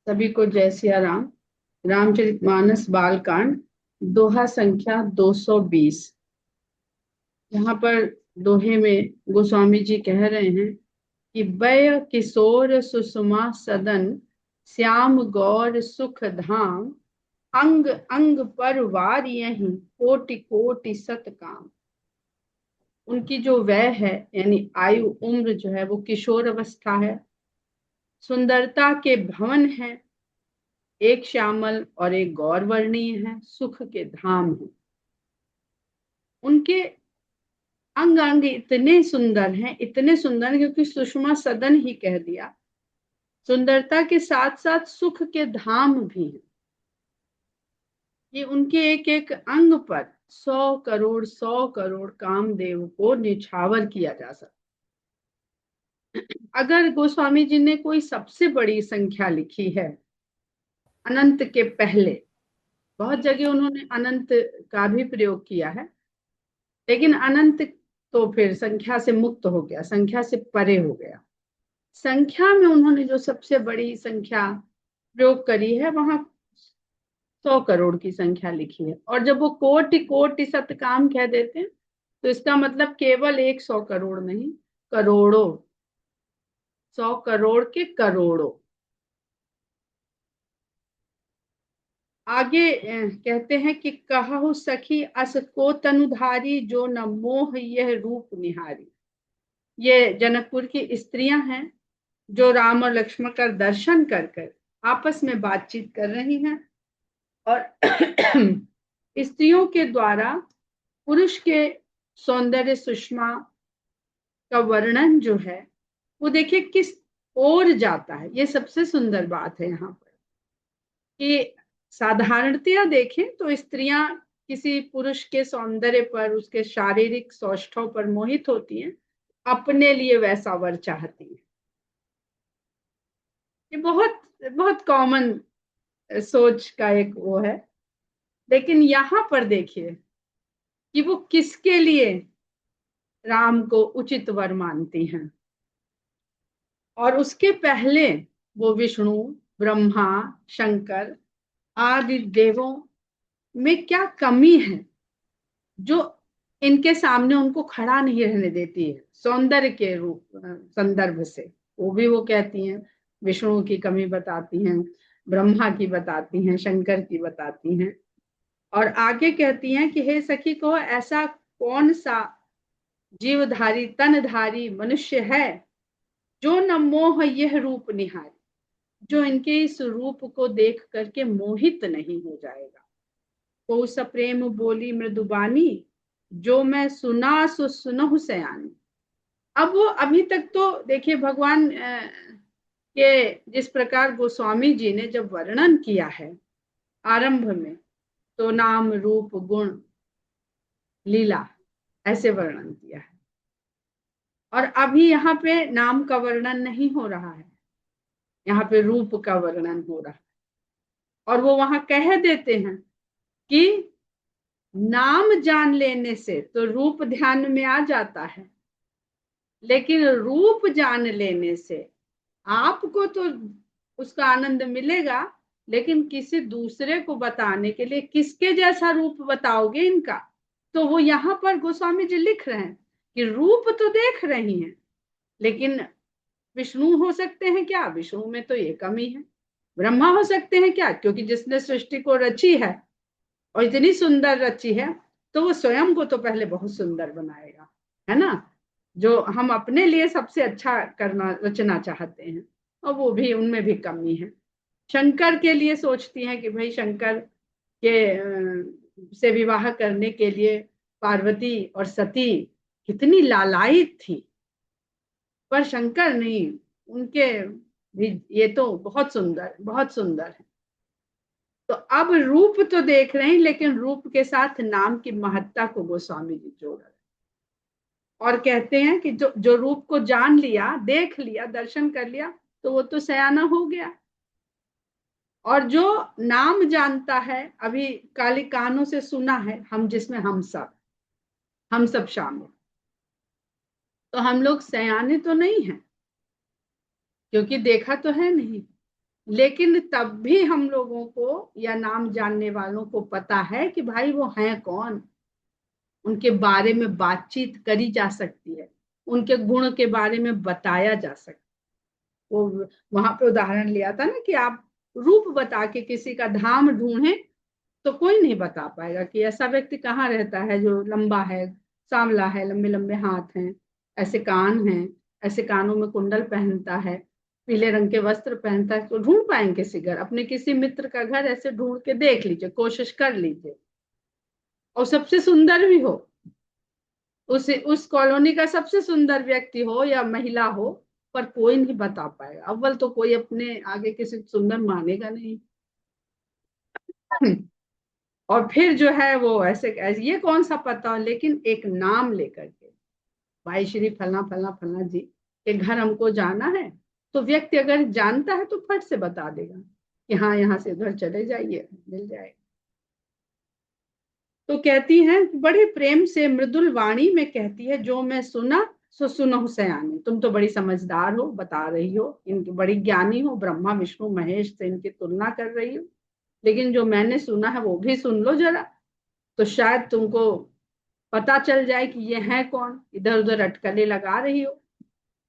सभी को जय सिया राम। रामचरितमानस बालकांड, दोहा संख्या 220। यहाँ पर दोहे में गोस्वामी जी कह रहे हैं कि वय किशोर सुषमा सदन, श्याम गौर सुख धाम, अंग अंग पर वार यही, कोटि कोटि सत काम। उनकी जो वय है यानी आयु उम्र जो है वो किशोर अवस्था है। सुंदरता के भवन है, एक श्यामल और एक गौरवर्णीय है, सुख के धाम है। उनके अंग अंग इतने सुंदर हैं, इतने सुंदर हैं, क्योंकि सुषमा सदन ही कह दिया। सुंदरता के साथ साथ सुख के धाम भी हैं। ये उनके एक एक अंग पर 100 करोड़ कामदेव को निछावर किया जा सकता। अगर गोस्वामी जी ने कोई सबसे बड़ी संख्या लिखी है अनंत के पहले, बहुत जगह उन्होंने अनंत का भी प्रयोग किया है, लेकिन अनंत तो फिर संख्या से मुक्त हो गया, संख्या से परे हो गया। संख्या में उन्होंने जो सबसे बड़ी संख्या प्रयोग करी है वहां 100 करोड़ की संख्या लिखी है। और जब वो कोटि कोटि सत काम कह देते हैं तो इसका मतलब केवल एक 100 करोड़ नहीं, करोड़ों, 100 करोड़ के करोड़ों। आगे कहते हैं कि कहु सखी अस को तनुधारी, जो न मोह यह रूप निहारी। ये जनकपुर की स्त्रियां हैं जो राम और लक्ष्मण का दर्शन कर कर आपस में बातचीत कर रही हैं। और स्त्रियों के द्वारा पुरुष के सौंदर्य सुषमा का वर्णन जो है वो देखिए किस ओर जाता है। ये सबसे सुंदर बात है यहाँ पर कि साधारणतया देखें तो स्त्रियां किसी पुरुष के सौंदर्य पर, उसके शारीरिक सौष्ठव पर मोहित होती हैं, अपने लिए वैसा वर चाहती हैं। ये बहुत बहुत कॉमन सोच का एक वो है। लेकिन यहाँ पर देखिए कि वो किसके लिए राम को उचित वर मानती हैं। और उसके पहले वो विष्णु, ब्रह्मा, शंकर आदि देवों में क्या कमी है जो इनके सामने उनको खड़ा नहीं रहने देती है सौंदर्य के रूप संदर्भ से। वो भी वो कहती हैं, विष्णु की कमी बताती हैं, ब्रह्मा की बताती हैं, शंकर की बताती हैं। और आगे कहती हैं कि हे सखी को, ऐसा कौन सा जीवधारी तनधारी मनुष्य है जो न मोह यह रूप निहारी, जो इनके इस रूप को देख करके मोहित नहीं हो जाएगा। को सप्रेम बोली मृदुबानी, जो मैं सुना सो सुनहु सयानी। अब वो अभी तक तो देखिए भगवान के जिस प्रकार गोस्वामी जी ने जब वर्णन किया है आरंभ में, तो नाम रूप गुण लीला ऐसे वर्णन किया है। और अभी यहाँ पे नाम का वर्णन नहीं हो रहा है, यहाँ पे रूप का वर्णन हो रहा है। और वो वहां कह देते हैं कि नाम जान लेने से तो रूप ध्यान में आ जाता है, लेकिन रूप जान लेने से आपको तो उसका आनंद मिलेगा, लेकिन किसी दूसरे को बताने के लिए किसके जैसा रूप बताओगे इनका। तो वो यहाँ पर गोस्वामी जी लिख रहे हैं कि रूप तो देख रही हैं, लेकिन विष्णु हो सकते हैं क्या, विष्णु में तो ये कमी है। ब्रह्मा हो सकते हैं क्या, क्योंकि जिसने सृष्टि को रची है और इतनी सुंदर रची है तो वो स्वयं को तो पहले बहुत सुंदर बनाएगा, है ना। जो हम अपने लिए सबसे अच्छा करना रचना चाहते हैं, और वो भी उनमें भी कमी है। शंकर के लिए सोचती हैं कि भाई शंकर के से विवाह करने के लिए पार्वती और सती कितनी लालायित थी, पर शंकर नहीं, उनके भी ये तो बहुत सुंदर, बहुत सुंदर है। तो अब रूप तो देख रहे हैं, लेकिन रूप के साथ नाम की महत्ता को गोस्वामी जी जोड़ रहे हैं। और कहते हैं कि जो जो रूप को जान लिया, देख लिया, दर्शन कर लिया, तो वो तो सयाना हो गया। और जो नाम जानता है, अभी काली कानों से सुना है हम, जिसमें हम सब शामिल, तो हम लोग सयाने तो नहीं हैं, क्योंकि देखा तो है नहीं। लेकिन तब भी हम लोगों को या नाम जानने वालों को पता है कि भाई वो हैं कौन, उनके बारे में बातचीत करी जा सकती है, उनके गुण के बारे में बताया जा सकता है। वो वहां पे उदाहरण लिया था ना कि आप रूप बता के किसी का धाम ढूंढें तो कोई नहीं बता पाएगा कि ऐसा व्यक्ति कहाँ रहता है जो लंबा है, सांवला है, लंबे लंबे हाथ हैं, ऐसे कान हैं, ऐसे कानों में कुंडल पहनता है, पीले रंग के वस्त्र पहनता है, तो ढूंढ पाएंगे किसी घर? अपने किसी मित्र का घर ऐसे ढूंढ के देख लीजिए, कोशिश कर लीजिए, और सबसे सुंदर भी हो, उस कॉलोनी का सबसे सुंदर व्यक्ति हो या महिला हो, पर कोई नहीं बता पाएगा। अव्वल तो कोई अपने आगे किसी को सुंदर मानेगा नहीं। और फिर जो है वो ऐसे ये कौन सा पता हो, लेकिन एक नाम लेकर के, भाई श्री फलना फलना फलना जी के घर हमको जाना है, तो व्यक्ति अगर जानता है तो फट से बता देगा कि हाँ यहाँ से उधर चले जाइए, मिल जाएगा। तो कहती हैं, बड़े प्रेम से मृदुल वाणी में कहती है, जो मैं सुना सो सुनो सयानी। तुम तो बड़ी समझदार हो, बता रही हो, इनकी बड़ी ज्ञानी हो, ब्रह्मा विष्णु महेश से इनकी तुलना कर रही हो, लेकिन जो मैंने सुना है वो भी सुन लो जरा, तो शायद तुमको पता चल जाए कि ये है कौन। इधर उधर अटकलें लगा रही हो।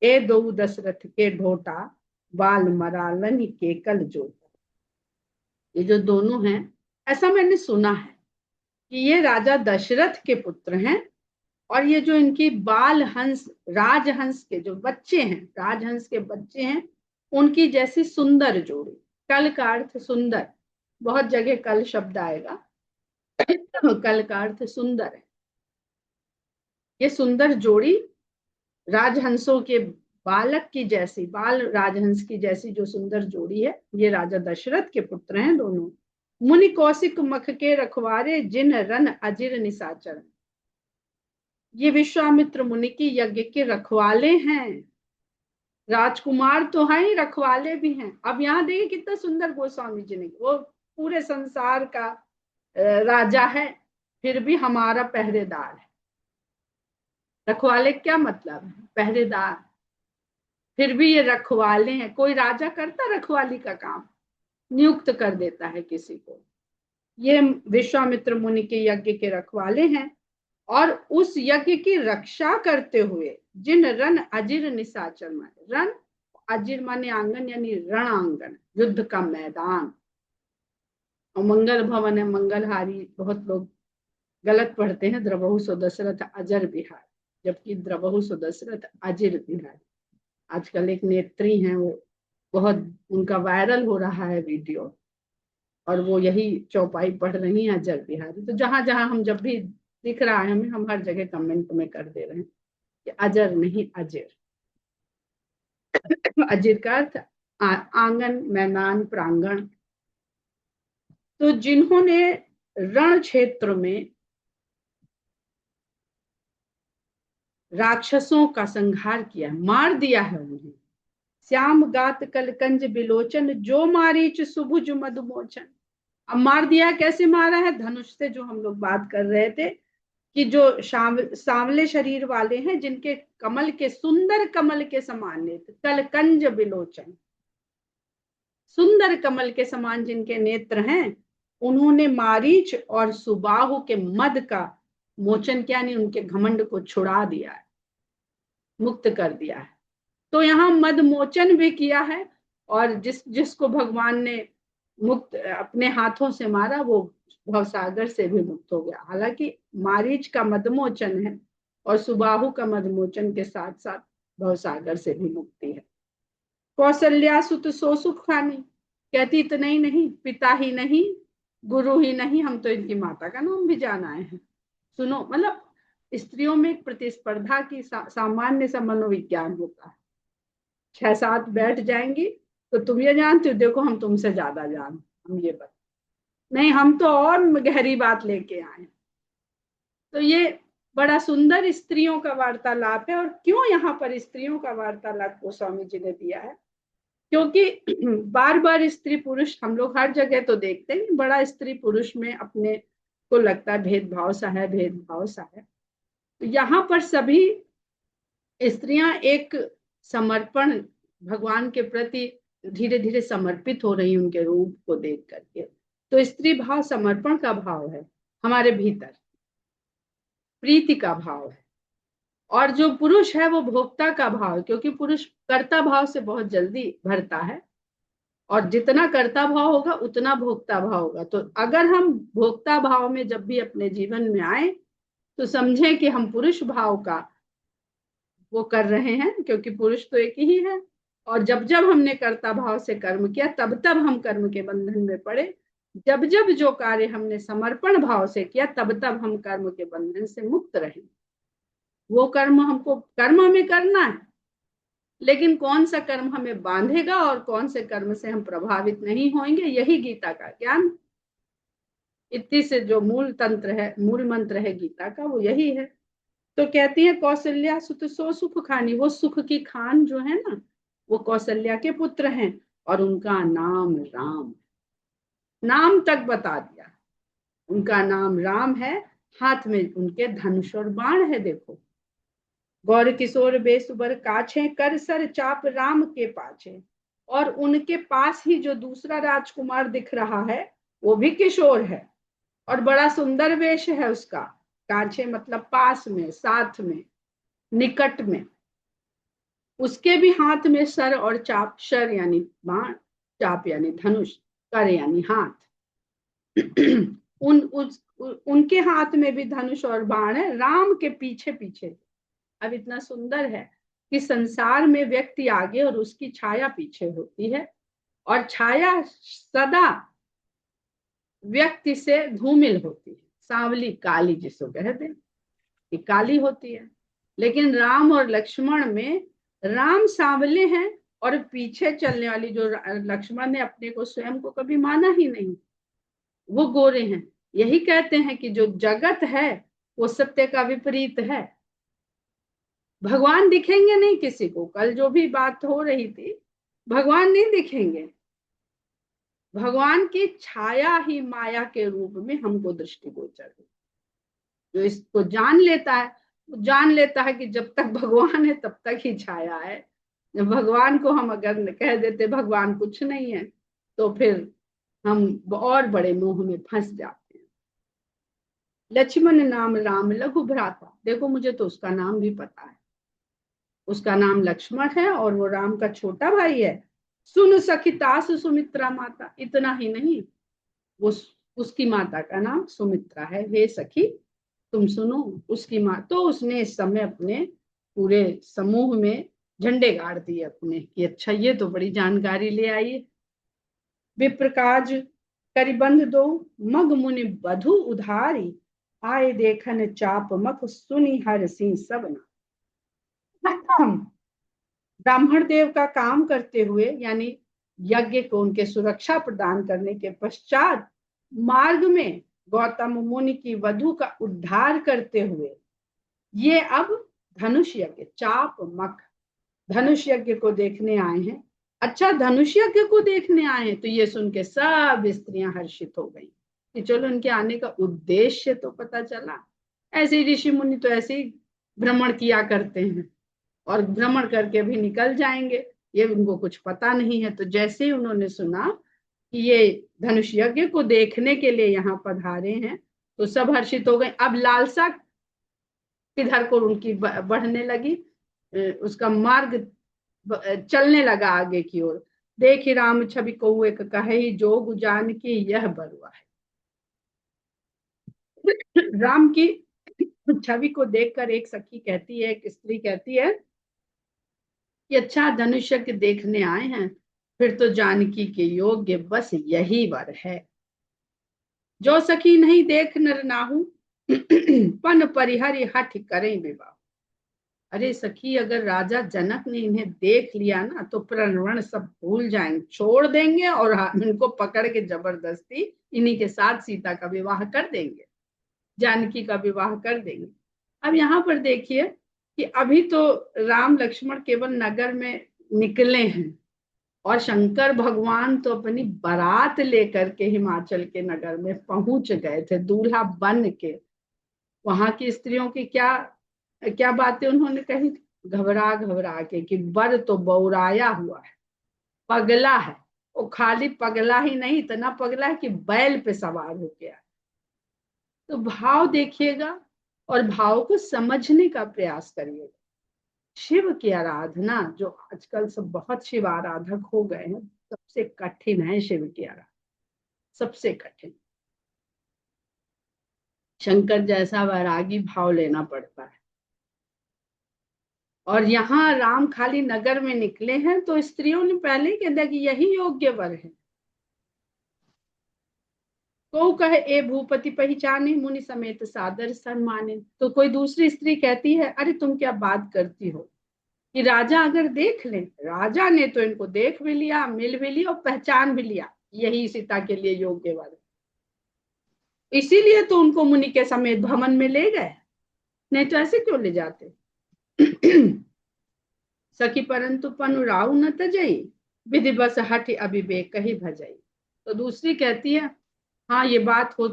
ए दो दशरथ के ढोटा, बाल मरालन के कल जोटा। ये जो दोनों हैं, ऐसा मैंने सुना है कि ये राजा दशरथ के पुत्र हैं, और ये जो इनकी बाल हंस, राजहंस के जो बच्चे हैं, राजहंस के बच्चे हैं, उनकी जैसी सुंदर जोड़ी। कल का अर्थ सुंदर, बहुत जगह कल शब्द आएगा, कल का अर्थ सुंदर है। ये सुंदर जोड़ी राजहंसों के बालक की जैसी, बाल राजहंस की जैसी जो सुंदर जोड़ी है, ये राजा दशरथ के पुत्र हैं दोनों। मुनि कौशिक मख के रखवारे, जिन रन अजिर निशाचर। ये विश्वामित्र मुनि की यज्ञ के रखवाले हैं। राजकुमार तो हैं ही, रखवाले भी हैं। अब यहाँ देखिए कितना सुंदर गोस्वामी जी ने, वो पूरे संसार का राजा है, फिर भी हमारा पहरेदार है। रखवाले क्या मतलब है? पहरेदार। फिर भी ये रखवाले हैं। कोई राजा करता रखवाली का काम? नियुक्त कर देता है किसी को। ये विश्वामित्र मुनि के यज्ञ के रखवाले हैं, और उस यज्ञ की रक्षा करते हुए जिन रन अजिर निशाचर माने, रन अजिर माने आंगन, यानी रण आंगन, युद्ध का मैदान। और मंगल भवन है, मंगलहारी, बहुत लोग गलत पढ़ते हैं, द्रवहु सो दशरथ अजर बिहार, जबकि द्रवहु सो दशरथ अजिर बिहार। आजकल एक नेत्री हैं, वो बहुत उनका वायरल हो रहा है वीडियो, और वो यही चौपाई पढ़ रही हैं, अजर बिहारी। तो जहां जहां हम जब भी दिख रहा है हमें, हम हर जगह कमेंट में कर दे रहे हैं कि अजर नहीं अजर। अजर का अर्थ आंगन, मैदान, प्रांगण। तो जिन्होंने रण क्षेत्र में राक्षसों का संहार किया, मार दिया है उन्हें, श्याम गात कलकंज बिलोचन, जो मारीच सुभुज मधुमोचन। अब मार दिया, कैसे मारा है? धनुष से, जो हम लोग बात कर रहे थे कि जो सांवले शरीर वाले हैं, जिनके कमल के, सुंदर कमल के समान नेत्र, कलकंज बिलोचन, सुंदर कमल के समान जिनके नेत्र हैं, उन्होंने मारीच और सुबाहु के मद का मोचन किया, नहीं उनके घमंड को छुड़ा दिया है, मुक्त कर दिया है। तो यहाँ मद मोचन भी किया है, और जिसको भगवान ने मुक्त अपने हाथों से मारा, वो भवसागर से भी मुक्त हो गया। हालांकि मारीच का मदमोचन है, और सुबाहु का मदमोचन के साथ साथ भवसागर से भी मुक्ति है। कौशल्या सुत सो सुख खानी, कहती इतना ही नहीं, पिता ही नहीं, गुरु ही नहीं, हम तो इनकी माता का नाम भी जान आए हैं। सुनो, मतलब स्त्रियों में एक प्रतिस्पर्धा की सामान्य सा मनोविज्ञान होता है। 6-7 बैठ जाएंगी, तो तुम ये जानते हो, देखो हम तुमसे ज्यादा जान, हम ये बता, नहीं हम तो और गहरी बात लेके आए। तो ये बड़ा सुंदर स्त्रियों का वार्तालाप है। और क्यों यहाँ पर स्त्रियों का वार्तालाप गोस्वामी जी ने दिया है? क्योंकि बार बार स्त्री पुरुष हम लोग हर जगह तो देखते हैं, बड़ा स्त्री पुरुष में अपने को लगता है भेदभाव सा है, भेदभाव सा है। तो यहाँ पर सभी स्त्रियां एक समर्पण भगवान के प्रति धीरे धीरे समर्पित हो रही उनके रूप को देख करके। तो स्त्री भाव समर्पण का भाव है हमारे भीतर, प्रीति का भाव है। और जो पुरुष है वो भोक्ता का भाव, क्योंकि पुरुष कर्ता भाव से बहुत जल्दी भरता है, और जितना कर्ता भाव होगा उतना भोक्ता भाव होगा। तो अगर हम भोक्ता भाव में जब भी अपने जीवन में आए तो समझें कि हम पुरुष भाव का वो कर रहे हैं, क्योंकि पुरुष तो एक ही है। और जब जब हमने कर्ता भाव से कर्म किया तब तब हम कर्म के बंधन में पड़े। जब जब जो कार्य हमने समर्पण भाव से किया तब तब हम कर्म के बंधन से मुक्त रहे। वो कर्म हमको कर्म हमें करना है, लेकिन कौन सा कर्म हमें बांधेगा और कौन से कर्म से हम प्रभावित नहीं होंगे, यही गीता का ज्ञान। इतनी से जो मूल तंत्र है, मूल मंत्र है गीता का, वो यही है। तो कहती है कौशल्या सुत सो सुख खानी, वो सुख की खान जो है ना, वो कौशल्या के पुत्र हैं, और उनका नाम राम, नाम तक बता दिया, उनका नाम राम है। हाथ में उनके धनुष और बाण है। देखो, गौर किशोर बेसुबर काछे, कर सर चाप राम के पाछे। और उनके पास ही जो दूसरा राजकुमार दिख रहा है वो भी किशोर है, और बड़ा सुंदर वेश है उसका। काछे मतलब पास में, साथ में, निकट में। उसके भी हाथ में सर और चाप, शर यानी बाण, चाप यानी धनुष, कर यानी हाथ। उनके हाथ में भी धनुष और बाण है, राम के पीछे पीछे। अब इतना सुंदर है कि संसार में व्यक्ति आगे और उसकी छाया पीछे होती है, और छाया सदा व्यक्ति से धूमिल होती है, सांवली काली जिसको कहते हैं कि काली होती है। लेकिन राम और लक्ष्मण में राम सांवले हैं, और पीछे चलने वाली जो लक्ष्मण ने अपने को स्वयं को कभी माना ही नहीं, वो गोरे हैं। यही कहते हैं कि जो जगत है वो सत्य का विपरीत है। भगवान दिखेंगे नहीं किसी को, कल जो भी बात हो रही थी, भगवान नहीं दिखेंगे। भगवान की छाया ही माया के रूप में हमको दृष्टिगोचर है। जो इसको जान लेता है वो जान लेता है कि जब तक भगवान है तब तक ही छाया है। जब भगवान को हम अगर कह देते भगवान कुछ नहीं है, तो फिर हम और बड़े मोह में फंस जाते हैं। लक्ष्मण नाम राम लघु भ्राता, देखो मुझे तो उसका नाम भी पता है, उसका नाम लक्ष्मण है और वो राम का छोटा भाई है। सुन सखी तास सुमित्रा माता, इतना ही नहीं, वो उसकी माता का नाम सुमित्रा है। हे सखी तुम सुनो, उसकी माँ। तो उसने इस समय अपने पूरे समूह में झंडे गाड़ दिए अपने कि अच्छा ये तो बड़ी जानकारी ले आई है। विप्रकाज करिबंध दो, मग मुनि बधु उधारी, आए देखन चाप मख सुनी हर सिंह सबना। ब्राह्मण देव का काम करते हुए, यानी यज्ञ को उनके सुरक्षा प्रदान करने के पश्चात मार्ग में गौतम मुनि की वधु का उद्धार करते हुए ये अब धनुष यज्ञ, चाप मख धनुष यज्ञ को देखने आए हैं। अच्छा, धनुष यज्ञ को देखने आए हैं, तो ये सुन के सब स्त्रियां हर्षित हो गई कि चलो इनके आने का उद्देश्य तो पता चला। ऐसे ही ऋषि मुनि तो ऐसे ही भ्रमण किया करते हैं और भ्रमण करके भी निकल जाएंगे, ये उनको कुछ पता नहीं है। तो जैसे ही उन्होंने सुना कि ये धनुष यज्ञ को देखने के लिए यहाँ पधारे हैं, तो सब हर्षित हो गए। अब लालसा किधर को उनकी बढ़ने लगी, उसका मार्ग चलने लगा आगे की ओर। देख राम छवि कौए कहे, जोग जान की यह बरुआ है। राम की छवि को देखकर एक सखी कहती है, एक स्त्री कहती है कि अच्छा धनुष्य के देखने आए हैं, फिर तो जानकी के योग्य बस यही वर है। जो सखी नहीं देख नर नाहू, पन परिहरि हठ करें विवाह। अरे सखी, अगर राजा जनक ने इन्हें देख लिया ना तो प्रण सब भूल जाएंगे, छोड़ देंगे और इनको पकड़ के जबरदस्ती इन्हीं के साथ सीता का विवाह कर देंगे, जानकी का विवाह कर देंगे। अब यहाँ पर देखिए कि अभी तो राम लक्ष्मण केवल नगर में निकले हैं, और शंकर भगवान तो अपनी बारात लेकर के हिमाचल के नगर में पहुंच गए थे, दूल्हा बन के। वहां की स्त्रियों की क्या क्या बातें उन्होंने कही थी, घबरा घबरा के कि वर तो बौराया हुआ है। पगला है। वो खाली पगला ही नहीं, इतना पगला है कि बैल पे सवार हो गया। तो भाव देखिएगा और भाव को समझने का प्रयास करिएगा। शिव की आराधना, जो आजकल सब बहुत शिव आराधक हो गए हैं, सबसे कठिन है शिव की आराधना, सबसे कठिन। शंकर जैसा वैरागी भाव लेना पड़ता है। और यहाँ राम खाली नगर में निकले हैं तो स्त्रियों ने पहले कह दिया कि यही योग्य वर है। को कहे ए भूपति पहचाने, मुनि समेत सादर सम्माने। तो कोई दूसरी स्त्री कहती है, अरे तुम क्या बात करती हो कि राजा अगर देख ले। राजा ने तो इनको देख भी लिया, मिल भी लिया और पहचान भी लिया, यही सीता के लिए योग्य वर है। इसीलिए तो उनको मुनि के समेत भवन में ले गए, नहीं तो ऐसे क्यों ले जाते। सखी परंतु पनुराउ न तजई, विधि बस हठ अभिवेक कही भजई। तो दूसरी कहती है, हाँ ये बात हो,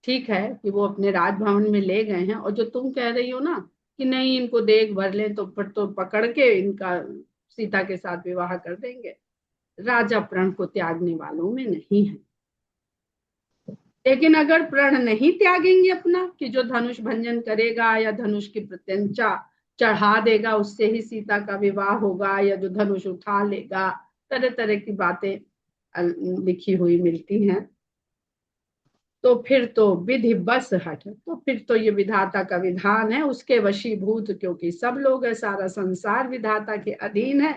ठीक है कि वो अपने राजभवन में ले गए हैं, और जो तुम कह रही हो ना कि नहीं इनको देख भर ले, तो फिर तो पकड़ के इनका सीता के साथ विवाह कर देंगे। राजा प्रण को त्यागने वालों में नहीं है। लेकिन अगर प्रण नहीं त्यागेंगे अपना, कि जो धनुष भंजन करेगा या धनुष की प्रत्यंचा चढ़ा देगा उससे ही सीता का विवाह होगा, या जो धनुष उठा लेगा, तरह तरह की बातें लिखी हुई मिलती हैं, तो फिर तो विधि बस हट, तो फिर तो ये विधाता का विधान है, उसके वशीभूत, क्योंकि सब लोग है, सारा संसार विधाता के अधीन है।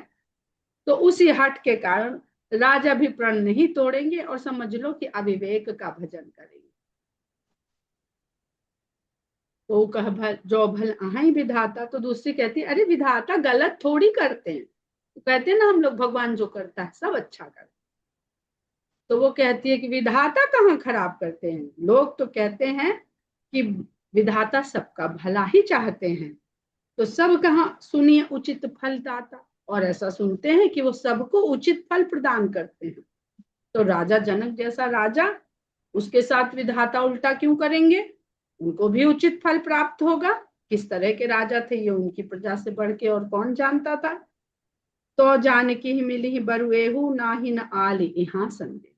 तो उसी हट के कारण राजा भी प्रण नहीं तोड़ेंगे और समझ लो कि अविवेक का भजन करेंगे। तो कह भल जो भल आहाई विधाता। तो दूसरी कहती है, अरे विधाता गलत थोड़ी करते हैं, तो कहते हैं ना हम लोग भगवान जो करता है सब अच्छा करता है। तो वो कहती है कि विधाता कहाँ खराब करते हैं, लोग तो कहते हैं कि विधाता सबका भला ही चाहते हैं, तो सब कहाँ सुनिए उचित फल दाता। और ऐसा सुनते हैं कि वो सबको उचित फल प्रदान करते हैं। तो राजा जनक जैसा राजा, उसके साथ विधाता उल्टा क्यों करेंगे, उनको भी उचित फल प्राप्त होगा। किस तरह के राजा थे ये उनकी प्रजा से बढ़ के और कौन जानता था। तो जानकी ही मिली ही बरुएहू, ना ही न आल यहाँ संदेह।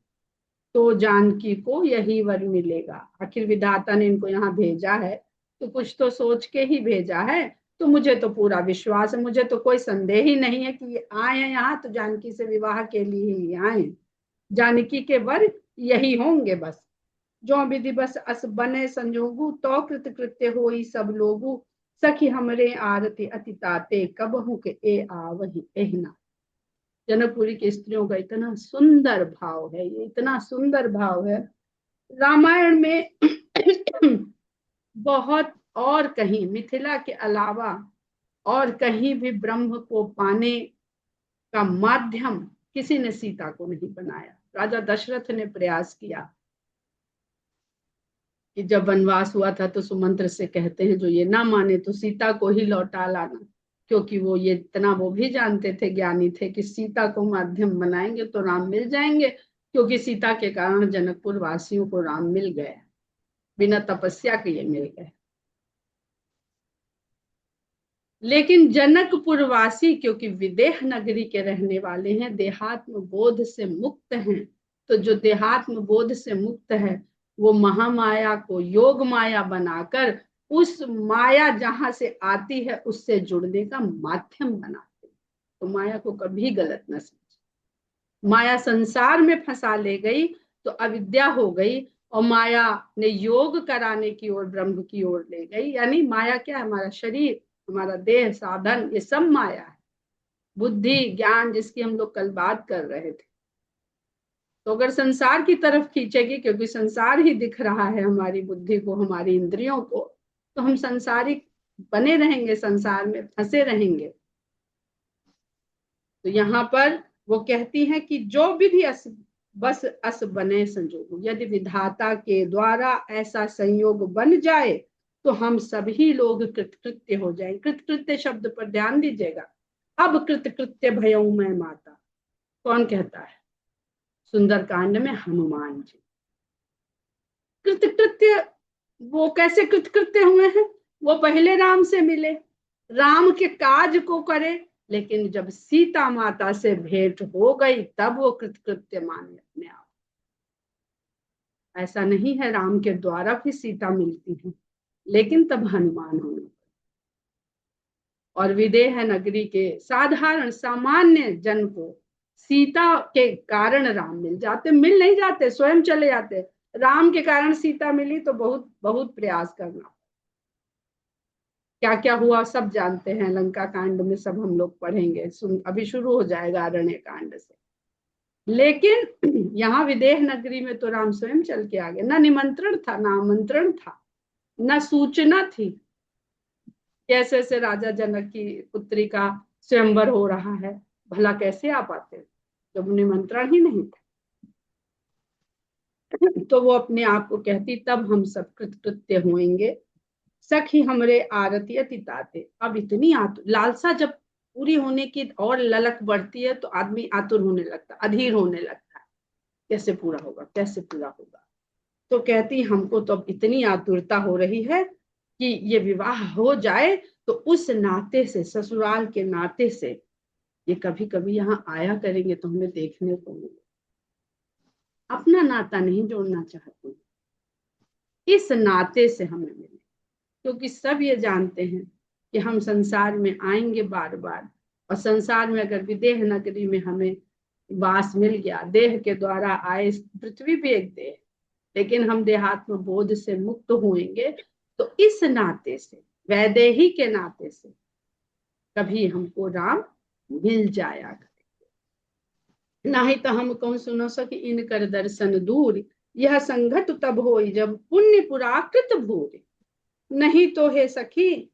तो जानकी को यही वर मिलेगा। आखिर विधाता ने इनको यहाँ भेजा है तो कुछ तो सोच के ही भेजा है। तो मुझे तो पूरा विश्वास है, मुझे तो कोई संदेह ही नहीं है कि ये आए हैं यहाँ तो जानकी से विवाह के लिए ही आए। जानकी के वर यही होंगे बस। जो विधि बस अस बने संजोगु, तो कृत कृत्य होई सब लोगु। सखी हमरे आरती अति ताते, कबहू के ए आवही एहना। जनकपुरी की स्त्रियों का इतना सुंदर भाव है, ये इतना सुंदर भाव है। रामायण में बहुत, और कहीं मिथिला के अलावा और कहीं भी ब्रह्म को पाने का माध्यम किसी ने सीता को नहीं बनाया। राजा दशरथ ने प्रयास किया कि जब वनवास हुआ था तो सुमंत्र से कहते हैं, जो ये ना माने तो सीता को ही लौटा लाना, क्योंकि वो ये इतना वो भी जानते थे, ज्ञानी थे, कि सीता को माध्यम बनाएंगे तो राम मिल जाएंगे, क्योंकि सीता के कारण जनकपुर वासियों को राम मिल गए, बिना तपस्या के ये मिल गए। लेकिन जनकपुर वासी क्योंकि विदेह नगरी के रहने वाले हैं, देहात्म बोध से मुक्त हैं, तो जो देहात्म बोध से मुक्त है वो महामाया को योग माया बनाकर उस माया जहां से आती है उससे जुड़ने का माध्यम बनाते। तो माया को कभी गलत न समझे। माया संसार में फंसा ले गई तो अविद्या हो गई, और माया ने योग कराने की ओर, ब्रह्म की ओर ले गई। यानी माया क्या है, हमारा शरीर, हमारा देह, साधन, ये सब माया है। बुद्धि ज्ञान जिसकी हम लोग कल बात कर रहे थे, तो अगर संसार की तरफ खींचेगी, क्योंकि संसार ही दिख रहा है हमारी बुद्धि को, हमारी इंद्रियों को, तो हम संसारिक बने रहेंगे, संसार में फंसे रहेंगे। तो यहाँ पर वो कहती हैं कि जो विधि बस अस बने संजोग, यदि विधाता के द्वारा ऐसा संयोग बन जाए तो हम सभी लोग कृतकृत्य हो जाएं। कृतकृत्य शब्द पर ध्यान दीजिएगा। अब कृतकृत्य भयऊ मैं माता, कौन कहता है, सुंदरकांड में हनुमान जी। कृतकृत्य, वो कैसे कृतकृत्य हुए हैं, वो पहले राम से मिले, राम के काज को करे, लेकिन जब सीता माता से भेंट हो गई तब वो कृतकृत्य माने अपने आप। ऐसा नहीं है, राम के द्वारा भी सीता मिलती है, लेकिन तब हनुमान होने। और विदेह नगरी के साधारण सामान्य जन को सीता के कारण राम मिल जाते, मिल नहीं जाते, स्वयं चले जाते। राम के कारण सीता मिली तो बहुत बहुत प्रयास करना, क्या क्या हुआ सब जानते हैं। लंका कांड में सब हम लोग पढ़ेंगे, अभी शुरू हो जाएगा अरण्य कांड से। लेकिन यहाँ विदेह नगरी में तो राम स्वयं चल के आ गए, ना निमंत्रण था, ना आमंत्रण था, ना सूचना थी। कैसे से राजा जनक की पुत्री का स्वयंवर हो रहा है, भला कैसे आ पाते जब निमंत्रण ही नहीं था। तो वो अपने आप को कहती, तब हम सब कृतकृत्य होंगे, सखी हमरे आरती अति ताते। अब इतनी लालसा जब पूरी होने की और ललक बढ़ती है तो आदमी आतुर होने लगता, अधीर होने लगता है, कैसे पूरा होगा, कैसे पूरा होगा। तो कहती, हमको तो अब इतनी आतुरता हो रही है कि ये विवाह हो जाए तो उस नाते से, ससुराल के नाते से ये कभी कभी यहाँ आया करेंगे तो हमें देखने को मिले। अपना नाता नहीं जोड़ना चाहती, इस नाते से हमें मिले, क्योंकि सब ये जानते हैं कि हम संसार में आएंगे बार बार, और संसार में अगर विदेह नगरी में हमें वास मिल गया, देह के द्वारा आए, पृथ्वी भी एक देह, लेकिन हम देहात्म बोध से मुक्त होंगे तो इस नाते से, वैदेही के नाते से कभी हमको राम मिल जाया करेंगे। नहीं तो हम कौन सुनो सके इन कर दर्शन दूर, यह संगत तब होई जब पुण्य पुराकृत भूर। नहीं तो हे सखी,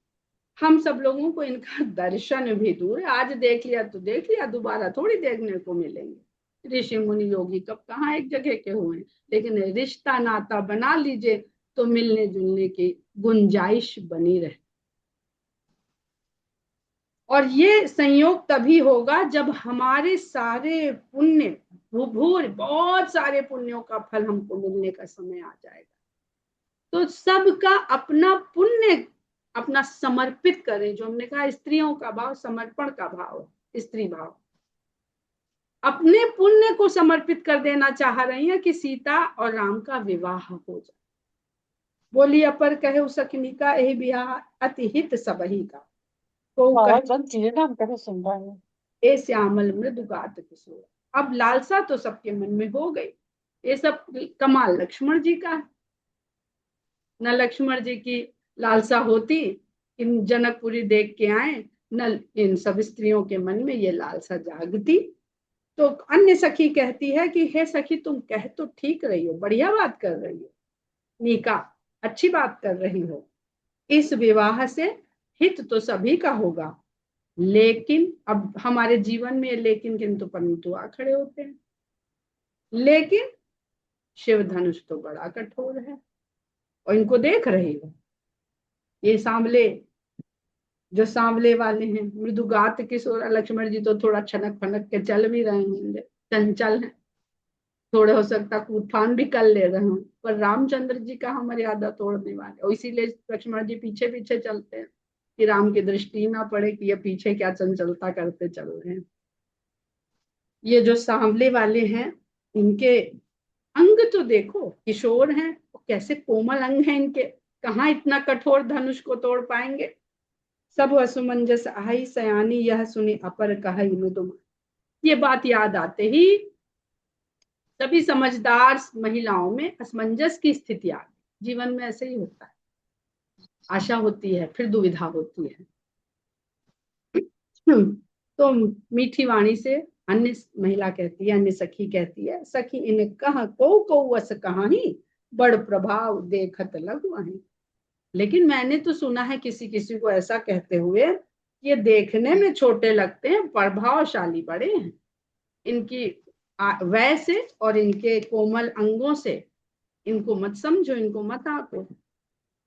हम सब लोगों को इनका दर्शन भी दूर है। आज देख लिया तो देख लिया, दोबारा थोड़ी देखने को मिलेंगे। ऋषि मुनि योगी कब कहाँ एक जगह के हुए, लेकिन रिश्ता नाता बना लीजिए तो मिलने जुलने की गुंजाइश बनी रहे। और ये संयोग तभी होगा जब हमारे सारे पुण्य, भूर बहुत सारे पुण्यों का फल हमको मिलने का समय आ जाएगा। तो सबका अपना पुण्य अपना समर्पित करें, जो हमने कहा स्त्रियों का भाव समर्पण का भाव, स्त्री भाव अपने पुण्य को समर्पित कर देना चाह रही है कि सीता और राम का विवाह हो जाए। बोली अपर कहे सखनी का यही ब्याह अति हित सबही का, तो बहुत बहुत चीजें ना हम कभी सुन रहे हैं। ए श्यामल मृदुगात किशोर। अब लालसा तो सबके मन में हो गई, ये सब कमाल लक्ष्मण जी का है। न लक्ष्मण जी की लालसा होती इन जनकपुरी देख के आए, न इन सब स्त्रियों के मन में ये लालसा जागती। तो अन्य सखी कहती है कि हे सखी, तुम कह तो ठीक रही हो, बढ़िया बात कर रही हो, नीका अच्छी बात कर रही हो, इस विवाह से हित तो सभी का होगा। लेकिन अब हमारे जीवन में लेकिन किंतु परंतु आ खड़े होते हैं। लेकिन शिव धनुष तो बड़ा कठोर है, और इनको देख रही हो, ये सांवले, जो सांवले वाले हैं, मृदुगात किशोर। लक्ष्मण जी तो थोड़ा छनक फनक के चल भी रहे होंगे, चंचल है, थोड़े हो सकता कूद फान भी कर ले रहे हो, पर रामचंद्र जी का हम मर्यादा तोड़ने वाले, और इसीलिए लक्ष्मण जी पीछे पीछे चलते हैं कि राम की दृष्टि ना पड़े कि ये पीछे क्या चंचलता करते चल रहे हैं। ये जो सांवले वाले हैं, इनके अंग तो देखो, किशोर हैं, कैसे कोमल अंग हैं इनके, कहाँ इतना कठोर धनुष को तोड़ पाएंगे। सब असुमंजस आई सयानी, यह सुने अपर कहा मृदु। ये बात याद आते ही सभी समझदार महिलाओं में असमंजस की स्थिति आ गई। जीवन में ऐसे ही होता है, आशा होती है फिर दुविधा होती है। तो मीठी वाणी से अन्य महिला कहती है, अन्य सखी कहती है, सखी इन कह को वस कहानी, बड़ प्रभाव देखत लगु अहि। लेकिन मैंने तो सुना है किसी किसी को ऐसा कहते हुए, ये देखने में छोटे लगते हैं, प्रभावशाली बड़े हैं। इनकी वय से और इनके कोमल अंगों से इनको मत समझो, इनको मत आको।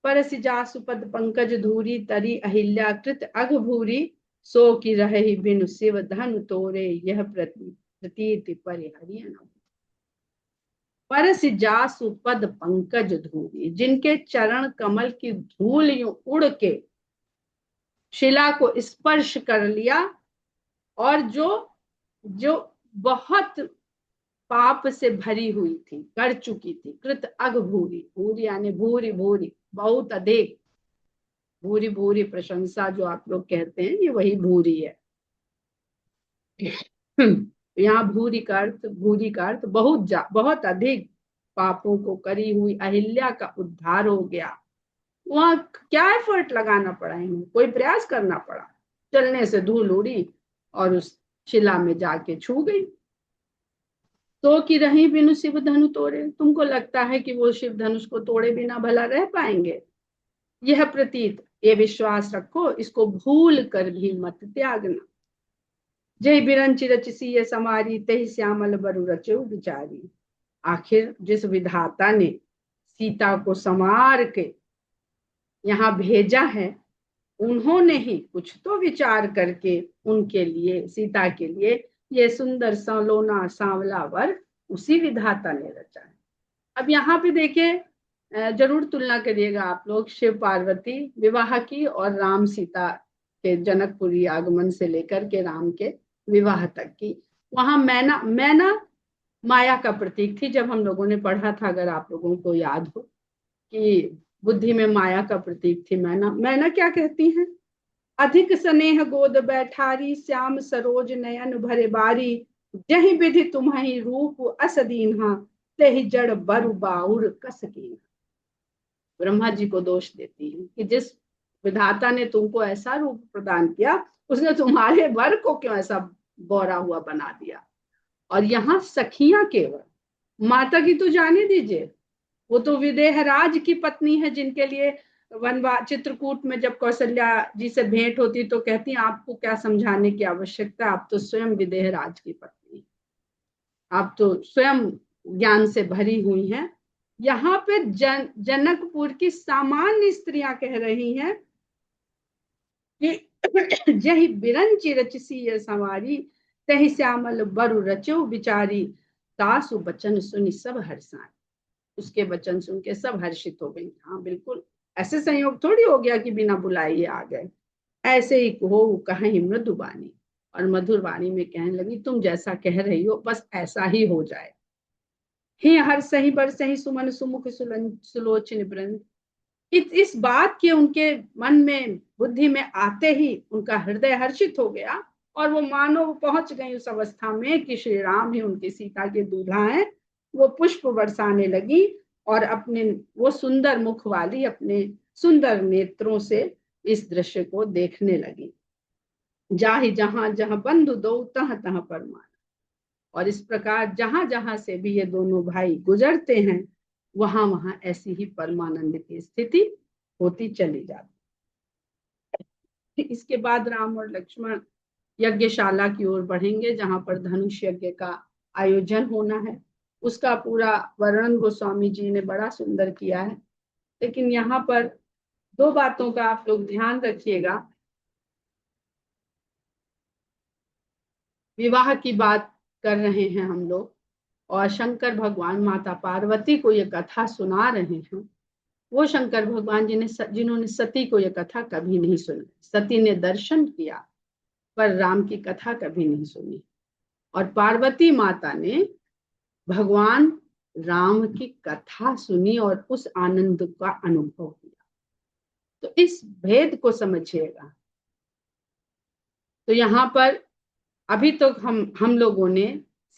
परसि जासु पद पंकज धूरी, तरी अहिल्या कृत अघ भूरी, सो की रहे बिनु शिव धन तोरे, यह प्रतीति परिहरिय न। परसि जासु पद पंकज धूरी, जिनके चरण कमल की धूल यूं उड़ के शिला को स्पर्श कर लिया, और जो जो बहुत पाप से भरी हुई थी, कर चुकी थी, कृत अग भूरी, भूरी यानी भूरी भूरी, बहुत अधिक, भूरी भूरी प्रशंसा जो आप लोग कहते हैं, ये वही भूरी है। यहाँ भूरी का अर्थ बहुत अधिक पापों को करी हुई अहिल्या का उद्धार हो गया। वहां क्या एफर्ट लगाना पड़ा इन्हें, कोई प्रयास करना पड़ा, चलने से धूल उड़ी और उस शिला में जाके छू गई। तो कि रही बिनु शिव धनु तोड़े, तुमको लगता है कि वो शिव धनुष को तोड़े बिना भला रह पाएंगे? यह प्रतीत, ये विश्वास रखो, इसको भूल कर भी मत त्यागना। जय बिरंचि रचसी ये समारी, तही श्यामल बरु रचो बिचारी। आखिर जिस विधाता ने सीता को संवार के यहाँ भेजा है, उन्होंने ही कुछ तो विचार करके उनके लिए, सीता के लिए, ये सुंदर सलोना सांवला वर उसी विधाता ने रचा है। अब यहाँ पे देखिए, जरूर तुलना करिएगा आप लोग शिव पार्वती विवाह की और राम सीता के जनकपुरी आगमन से लेकर के राम के विवाह तक की। वहां मैना मैना माया का प्रतीक थी, जब हम लोगों ने पढ़ा था, अगर आप लोगों को याद हो, कि बुद्धि में माया का प्रतीक थी मैना। मैना क्या कहती हैं? अधिक स्नेह गोद बैठारी, श्याम सरोज नयन भरे बारी। जहि विधि तुम्हि रूप अस दीन्हा, तेहि जड़ बरु बाउर कस कीन्हा। ब्रह्मा जी को दोष देती है कि जिस विधाता ने तुमको ऐसा रूप प्रदान किया, उसने तुम्हारे वर को क्यों ऐसा बौरा हुआ बना दिया। और यहाँ सखियां केवल, माता की तो जाने दीजिए, वो तो विदेह राज की पत्नी है, जिनके लिए वनवा चित्रकूट में जब कौशल्या जी से भेंट होती तो कहती आपको क्या समझाने की आवश्यकता, आप तो स्वयं विदेह राज की पत्नी, आप तो स्वयं ज्ञान से भरी हुई हैं। यहाँ पे जनकपुर की सामान्य स्त्रियां कह रही हैं कि जही बिरंचि रचसी सवारी, तही श्यामल बरु रचो बिचारी। तासु बचन सुनि सब हर्षाए, उसके वचन सुन के सब हर्षित हो गई। हाँ बिल्कुल, ऐसे संयोग थोड़ी हो गया कि बिना बुलाए ये आ गए। ऐसे ही हो कहीं मृदु वाणी, और मधुर वाणी में कहने लगी, तुम जैसा कह रही हो बस ऐसा ही हो जाए। हे हर सही बर सही सुमन सुमुख सुलोचन वृंद। इस बात के उनके मन में, बुद्धि में आते ही उनका हृदय हर्षित हो गया, और वो मानो पहुंच गई उस अवस्था में कि श्री राम ही उनकी सीता के दूल्हा हैं। वो पुष्प बरसाने लगी और अपने वो सुंदर मुख वाली अपने सुंदर नेत्रों से इस दृश्य को देखने लगी। जाहि जहां जहां बंधु दो तह तह परमान। और इस प्रकार जहां जहां से भी ये दोनों भाई गुजरते हैं, वहां वहां ऐसी ही परमानंद की स्थिति होती चली जाती। इसके बाद राम और लक्ष्मण यज्ञशाला की ओर बढ़ेंगे, जहां पर धनुष यज्ञ का आयोजन होना है। उसका पूरा वर्णन गोस्वामी जी ने बड़ा सुंदर किया है। लेकिन यहाँ पर दो बातों का आप लोग ध्यान रखिएगा। विवाह की बात कर रहे हैं हम लोग, और शंकर भगवान माता पार्वती को ये कथा सुना रहे हैं। वो शंकर भगवान जिन्होंने सती को ये कथा कभी नहीं सुनी। सती ने दर्शन किया पर राम की कथा कभी नहीं सुनी, और पार्वती माता ने भगवान राम की कथा सुनी और उस आनंद का अनुभव किया। तो इस भेद को समझिएगा। तो यहाँ पर अभी तो हम लोगों ने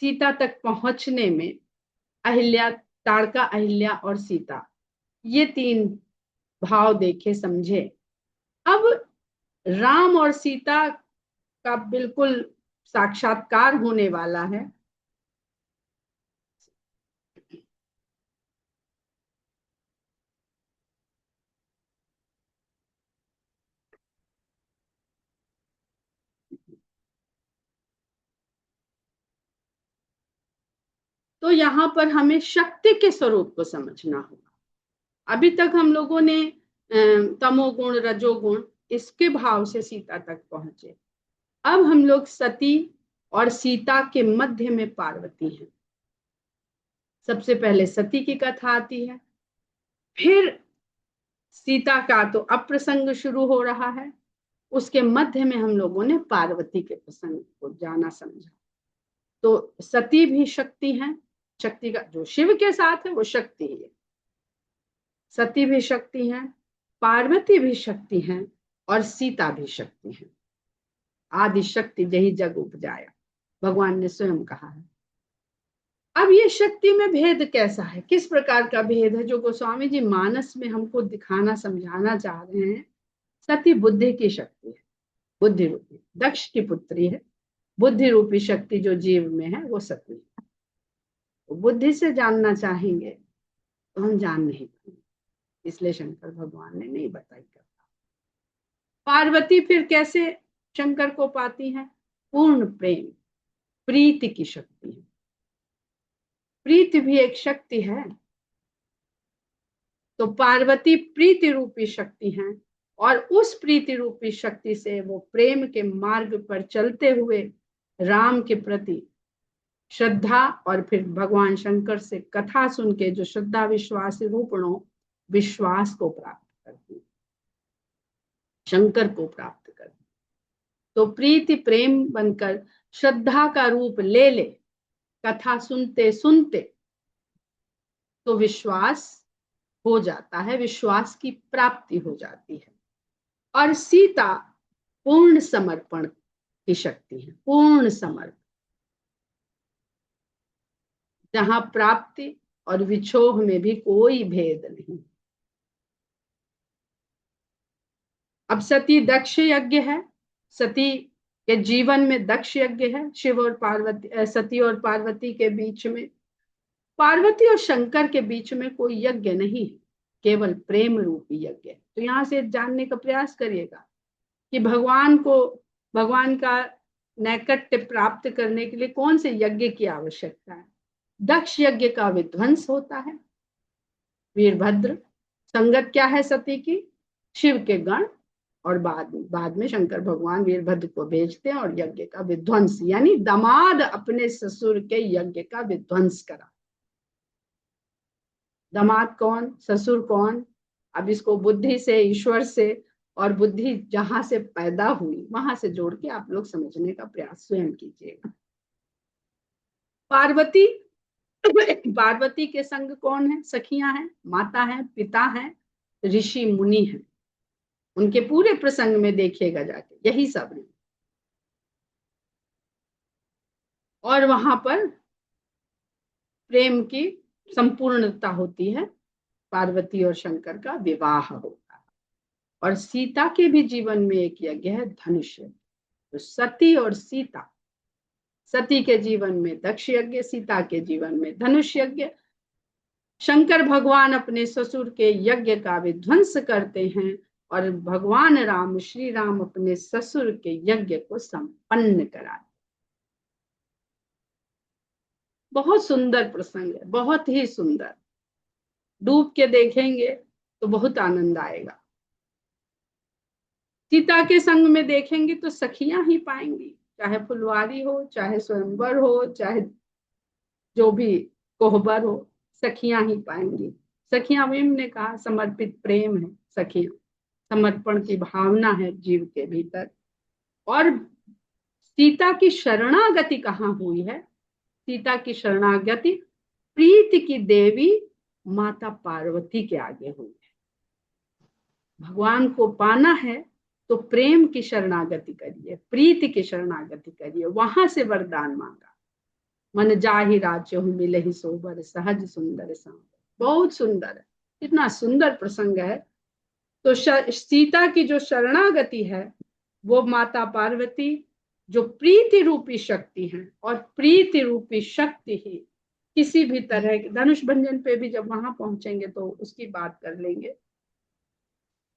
सीता तक पहुंचने में अहिल्या, ताड़का अहिल्या और सीता, ये तीन भाव देखे समझे। अब राम और सीता का बिल्कुल साक्षात्कार होने वाला है। तो यहाँ पर हमें शक्ति के स्वरूप को समझना होगा। अभी तक हम लोगों ने तमोगुण रजोगुण इसके भाव से सीता तक पहुंचे। अब हम लोग सती और सीता के मध्य में पार्वती हैं। सबसे पहले सती की कथा आती है, फिर सीता का तो अप्रसंग शुरू हो रहा है। उसके मध्य में हम लोगों ने पार्वती के प्रसंग को जाना समझा। तो सती भी शक्ति है, शक्ति का जो शिव के साथ है वो शक्ति है, सती भी शक्ति है, पार्वती भी शक्ति है और सीता भी शक्ति है। आदि शक्ति जही जग उपजाया, भगवान ने स्वयं कहा है। अब ये शक्ति में भेद कैसा है, किस प्रकार का भेद है, जो गोस्वामी जी मानस में हमको दिखाना समझाना चाह रहे हैं। सती बुद्धि की शक्ति है, बुद्धि रूपी, दक्ष की पुत्री है, बुद्धि रूपी शक्ति जो जीव में है वो सती है। तो बुद्धि से जानना चाहेंगे तो हम जान नहीं पाएंगे, इसलिए शंकर भगवान ने नहीं बताई करता। पार्वती फिर कैसे शंकर को पाती है, पूर्ण प्रेम, प्रीति की शक्ति है। प्रीति भी एक शक्ति है, तो पार्वती प्रीति रूपी शक्ति है और उस प्रीति रूपी शक्ति से वो प्रेम के मार्ग पर चलते हुए राम के प्रति श्रद्धा और फिर भगवान शंकर से कथा सुन के जो श्रद्धा विश्वास रूपणों विश्वास को प्राप्त करती, शंकर को प्राप्त करती। तो प्रीति प्रेम बनकर श्रद्धा का रूप ले ले, कथा सुनते सुनते तो विश्वास हो जाता है, विश्वास की प्राप्ति हो जाती है। और सीता पूर्ण समर्पण की शक्ति है, पूर्ण समर्पण, जहां प्राप्ति और विछोह में भी कोई भेद नहीं। अब सती दक्ष यज्ञ है, सती के जीवन में दक्ष यज्ञ है, शिव और पार्वती, सती और पार्वती के बीच में, पार्वती और शंकर के बीच में कोई यज्ञ नहीं है, केवल प्रेम रूपी यज्ञ है। तो यहां से जानने का प्रयास करिएगा कि भगवान को, भगवान का नैकट्य प्राप्त करने के लिए कौन से यज्ञ की आवश्यकता है। दक्ष यज्ञ का विध्वंस होता है, वीरभद्र, संगत क्या है सती की, शिव के गण, और बाद में शंकर भगवान वीरभद्र को भेजते हैं और यज्ञ का विध्वंस, यानी दामाद अपने ससुर के यज्ञ का विध्वंस करा। दामाद कौन, ससुर कौन, अब इसको बुद्धि से, ईश्वर से, और बुद्धि जहां से पैदा हुई वहां से जोड़ के आप लोग समझने का प्रयास स्वयं कीजिएगा। पार्वती, पार्वती के संग कौन है, सखियां हैं, माता है, पिता है, ऋषि मुनि हैं, उनके पूरे प्रसंग में देखिएगा जाके यही सब है। और वहां पर प्रेम की संपूर्णता होती है, पार्वती और शंकर का विवाह होता है। और सीता के भी जीवन में एक यज्ञ है, धनुष यज्ञ। तो सती और सीता, सती के जीवन में दक्ष यज्ञ, सीता के जीवन में धनुष यज्ञ। शंकर भगवान अपने ससुर के यज्ञ का विध्वंस करते हैं और भगवान राम, श्री राम अपने ससुर के यज्ञ को संपन्न कराते। बहुत सुंदर प्रसंग है, बहुत ही सुंदर, डूब के देखेंगे तो बहुत आनंद आएगा। सीता के संग में देखेंगे तो सखियां ही पाएंगी, चाहे फुलवारी हो, चाहे स्वयंवर हो, चाहे जो भी कोहबर हो, सखियां ही पाएंगी। सखियां, विम ने कहा, समर्पित प्रेम है सखियां, समर्पण की भावना है जीव के भीतर। और सीता की शरणागति कहाँ हुई है, सीता की शरणागति प्रीति की देवी माता पार्वती के आगे हुई है। भगवान को पाना है तो प्रेम की शरणागति करिए, प्रीति की शरणागति करिए, वहां से वरदान मांगा। मन जाहि राज्य मिले ही सोबर, सहज सुंदर सांबर। बहुत सुंदर है, इतना सुंदर प्रसंग है। तो सीता की जो शरणागति है वो माता पार्वती, जो प्रीति रूपी शक्ति है, और प्रीति रूपी शक्ति ही किसी भी तरह के, धनुष भंजन पे भी जब वहां पहुंचेंगे तो उसकी बात कर लेंगे।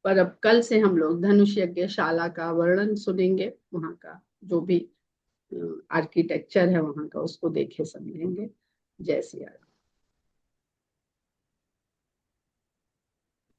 पर अब कल से हम लोग धनुष यज्ञशाला का वर्णन सुनेंगे, वहां का जो भी आर्किटेक्चर है वहां का, उसको देखे समझेंगे। जय सिया राम।